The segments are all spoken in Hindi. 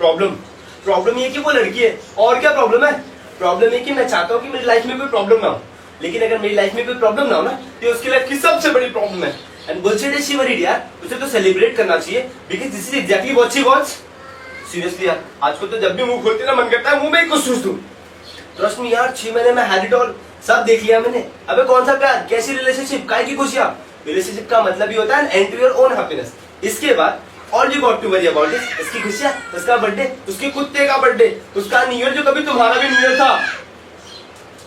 प्रॉब्लम प्रॉब्लम ये कि वो लड़की है, और क्या प्रॉब्लम है? प्रॉब्लम ये कि मैं चाहता हूँ कि मेरी लाइफ में कोई प्रॉब्लम ना हो, लेकिन अगर मेरी लाइफ में कोई प्रॉब्लम ना हो ना तो उसकी लाइफ की सबसे बड़ी प्रॉब्लम है। And bullshit is she worried यार, उसे तो सेलिब्रेट करना चाहिए because this is exactly what she wants. Seriously यार, आजकल तो जब भी मुंह खोलती ना मन करता है मुंह में कुछ सोच दूं। ट्रस्ट मी यार, 6 महीने में हैड इट ऑल, सब देख लिया मैंने। अबे कौन सा प्यार, कैसी रिलेशनशिप, काय की खुशियां। रिलेशनशिप का मतलब ही होता है end to your own happiness. इसके बाद all you got to worry about this, इसकी खुशियां, उसका बर्थडे, उसके कुत्ते का बर्थडे, उसका न्यू ईयर जो कभी तुम्हारा भी न्यू ईयर था।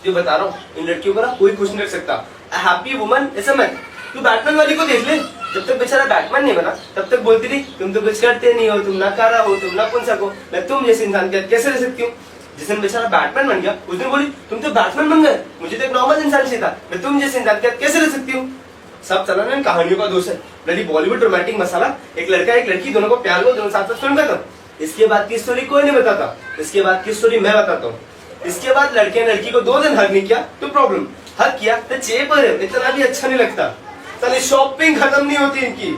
जो बता रहा हूँ, इन लड़कियों को ना कोई खुश नहीं रख सकता। A happy woman is a man. तू बैटमैन वाली को देख ले, जब तक बेचारा बैटमैन नहीं बना तब तक बोलती थी तुम तो कुछ करते नहीं हो, तुम नकारा हो, तुम नपुंसक हो, मैं तुम जैसे इंसान के कैसे रह सकती हूँ। जिस दिन बेचारा बैटमैन बन गया उस दिन बोली तुम तो बैटमैन बन गए, मुझे तो एक नॉर्मल इंसान चाहिए था, मैं तुम जैसे इंसान के कैसे रह सकती हूँ। सब चला ना इन कहानियों का दोष है। ब्लडी बॉलीवुड रोमांटिक मसाला, एक लड़का एक लड़की दोनों को प्यार हुआ, दोनों साथ साथ फिल्म खत्म। इसके बाद की स्टोरी कोई नहीं बताता, इसके बाद की स्टोरी मैं बताता हूँ। इसके बाद लड़के ने लड़की को 2 दिन हग नहीं किया तो प्रॉब्लम, हग किया तो चेपर है, इतना भी अच्छा नहीं लगता। पहले शॉपिंग खत्म नहीं होती इनकी,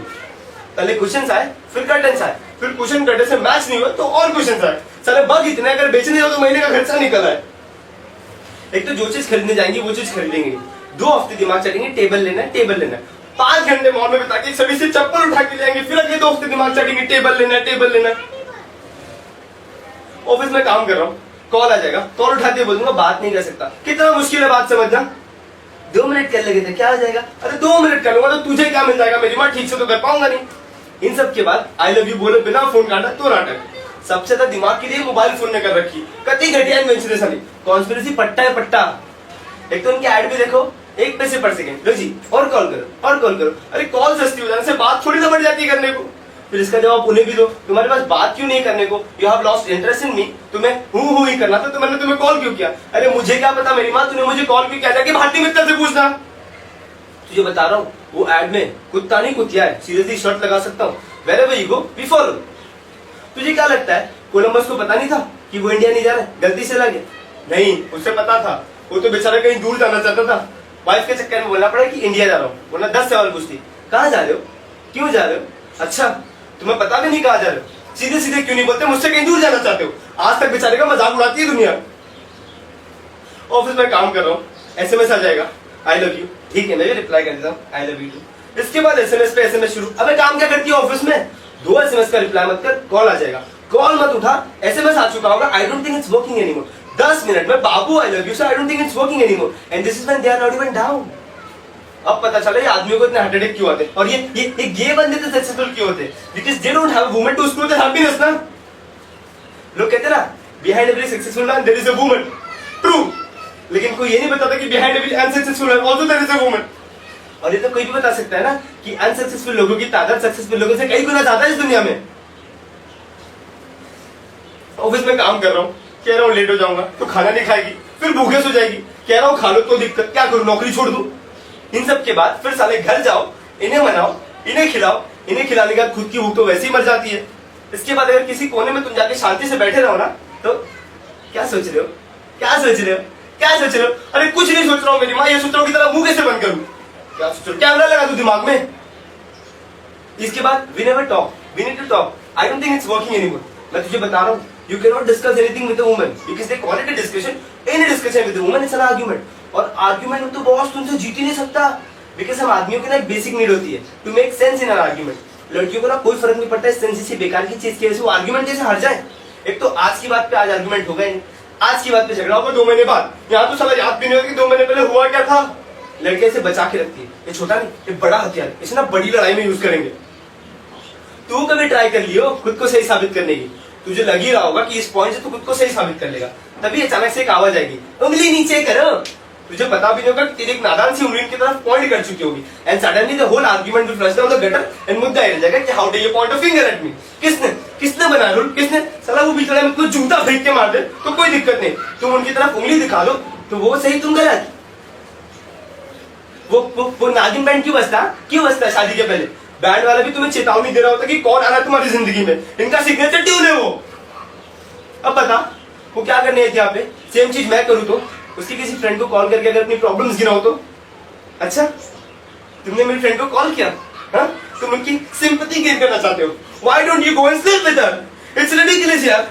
पहले क्वेश्चन आए फिर कर्टन आए, फिर क्वेश्चन कर्टन से मैच नहीं हुआ तो और क्वेश्चन आए। सारे बग इतने, अगर बेचने जाओ तो महीने का खर्चा निकल आए। एक तो जो चीज खरीदने जाएंगे वो चीज खरीदेंगे, 2 हफ्ते दिमाग चलेंगे टेबल लेना है टेबल लेना है, 5 घंटे मॉल में बिता के सड़ी से चप्पल उठा के जाएंगे, फिर अगले 2 हफ्ते दिमाग चलेंगे टेबल लेना है टेबल लेना है। ऑफिस में काम कर रहा हूँ, कॉल आ जाएगा, कॉल उठा के बोलूंगा बात नहीं कर सकता। कितना मुश्किल है बात समझना, 2 मिनट कर लगे थे क्या आ जाएगा, अरे 2 मिनट करूंगा तो तुझे क्या मिल जाएगा, मेरी माँ ठीक से तो कर पाऊंगा नहीं। इन सब के बाद आई लव यू बोले बिना फोन काटा तो नाटक। सबसे ज्यादा दिमाग के लिए मोबाइल फोन ने कर रखी, कति घटिया इन्वेंशन है साली, कॉन्स्पिरेसी पट्टा है पट्टा। एक तो उनकी ऐड भी देखो, 1 पैसे पर सेकंड, लो जी और कॉल करो और कॉल करो। अरे कॉल सस्ती हो जाने से बात थोड़ी ना बढ़ जाती है करने को। फिर इसका जवाब उन्हें भी दो, तुम्हारे पास बात क्यों नहीं करने को, you have lost interest in me, तुम्हें हूं ही करना था तो मैंने तुम्हें कॉल क्यों किया। अरे मुझे क्या पता मेरी माँ, तूने मुझे कॉल क्यों किया, जाके भारतीय मित्तर से पूछना। तुझे बता रहा हूँ वो एड में कुत्ता नहीं कुतिया है, सीरियसली शर्ट लगा सकता हूँ, wherever you go we follow। तुझे क्या लगता है कोलंबस को पता नहीं था कि वो इंडिया नहीं जा रहा है, गलती से लगे? नहीं, उसे पता था, वो तो बेचारा कहीं दूर जाना चाहता था। वाइफ के चक्कर में बोलना पड़ा कि इंडिया जा रहा हूँ, वरना 10 सवाल पूछती, कहाँ जा रहे हो, क्यों जा रहे हो, अच्छा तुम्हें पता भी नहीं कहाँ जा रहे हो, सीधे सीधे क्यों नहीं बोलते मुझसे कहीं दूर जाना चाहते हो। आज तक बेचारे का मजाक उड़ाती है दुनिया। ऑफिस में काम कर रहा हूँ, SMS आ जाएगा आई लव यू, ठीक है मैं भी रिप्लाई कर देता हूँ आई लव यू टू। इसके बाद SMS पे SMS शुरू। अबे काम क्या करती है ऑफिस में, 2 SMS का रिप्लाई मत कर, कॉल आ जाएगा, कॉल मत उठा, SMS आ चुका होगा, I don't think it's working anymore. 10 मिनट में बाबू I love you so I don't think it's working anymore and this is when they are not even down. अब पता चला ये आदमियों को इतने हार्ट अटैक क्यों आते हैं, और ये गे बंदे तो सक्सेसफुल क्यों होते हैं, because they don't have a woman to screw their happiness ना। लोग कहते हैं ना behind every successful man there is a woman, true, लेकिन कोई ये नहीं बताता कि behind every unsuccessful man also there is a woman. और ये तो कोई भी बता सकता है ना कि अनसक्सेसफुल लोगों की तादाद सक्सेसफुल लोगों से कई गुना ज्यादा है इस दुनिया में। ऑफिस में काम कर रहा हूँ, कह रहा हूँ लेट हो जाऊंगा तो खाना नहीं खाएगी, फिर भूखे सो जाएगी, कह रहा हूँ खा लो तो दिक्कत, क्या करूँ नौकरी छोड़ दूं। इन सब के बाद फिर साले घर जाओ, इन्हें मनाओ, इन्हें खिलाओ, इन्हें खिलाने के बाद खुद की भूख तो वैसे ही मर जाती है। इसके बाद अगर किसी कोने में तुम जाके शांति से बैठे रहो ना तो क्या सोच रहे हो, क्या सोच रहे हो, क्या सोच रहे हो, अरे कुछ नहीं सोच रहा हूँ मेरी माँ, ये सोच रहा हूँ कि तेरा मुंह कैसे बंद करूं, क्या सोच रहे हो, कैमरा लगा दूं दिमाग में। इसके बाद we never talk, we need to talk, I don't think it's working anymore. मैं तुझे बता रहा हूँ you can not discuss anything with a woman because they call it a discussion, any discussion with a woman it's an argument. और आर्गुमेंट में तो बॉस तुमसे जीत ही नहीं सकता, बिकॉज़ हम आदमियों की ना एक बेसिक नीड होती है to make sense in an argument. लड़कियों को ना कोई फर्क नहीं पड़ता है सेंस से बेकार की चीज की वजह से वो आर्गुमेंट कैसे हार जाए। एक तो आज की बात पे आज आर्गुमेंट होगा ही, आज की बात पे झगड़ा होगा 2 महीने बाद, यहाँ तो साला याद भी नहीं होगा कि 2 महीने पहले हुआ क्या था। लड़के से बचा के रखती है, ये छोटा नहीं ये बड़ा हथियार, इसे ना बड़ी लड़ाई में यूज करेंगे। तू कभी ट्राई कर लियो खुद को सही साबित करने की, तुझे लग ही रहा होगा कि इस पॉइंट से तू खुद को सही साबित कर लेगा, तभी अचानक से एक आवाज आएगी उंगली नीचे करो, तुझे पता भी नहीं होगा तेरी एक नादान सी उंगली की तरफ पॉइंट कर चुकी होगी and suddenly the whole argument will flush down the gutter and मुद्दा ये रह जाएगा कि how do you point a finger at me. किसने बनाया रूल, किसने, साला वो बेचारा में कुछ जूता फेंक के मार दे तो कोई दिक्कत नहीं, तुम उनकी तरफ उंगली दिखा दो तो वो सही तुम गलत। वो नागिन बैंड क्यों बजता शादी के पहले, बैंड वाला भी तुम्हें चेतावनी दे रहा होता कि कौन आ रहा है तुम्हारी जिंदगी में, इनका सिग्नेचर ट्यून है वो। अब बता वो क्या करने आई थी यहाँ पे, सेम चीज मैं करूँ तो उसकी किसी फ्रेंड को कॉल करके अगर अपनी प्रॉब्लम्स गिनाओ तो, अच्छा तुमने मेरी फ्रेंड को कॉल किया, हाँ तुम उनकी सिंपैथी गेन करना चाहते हो, why don't you go and sleep with her. It's ridiculous यार।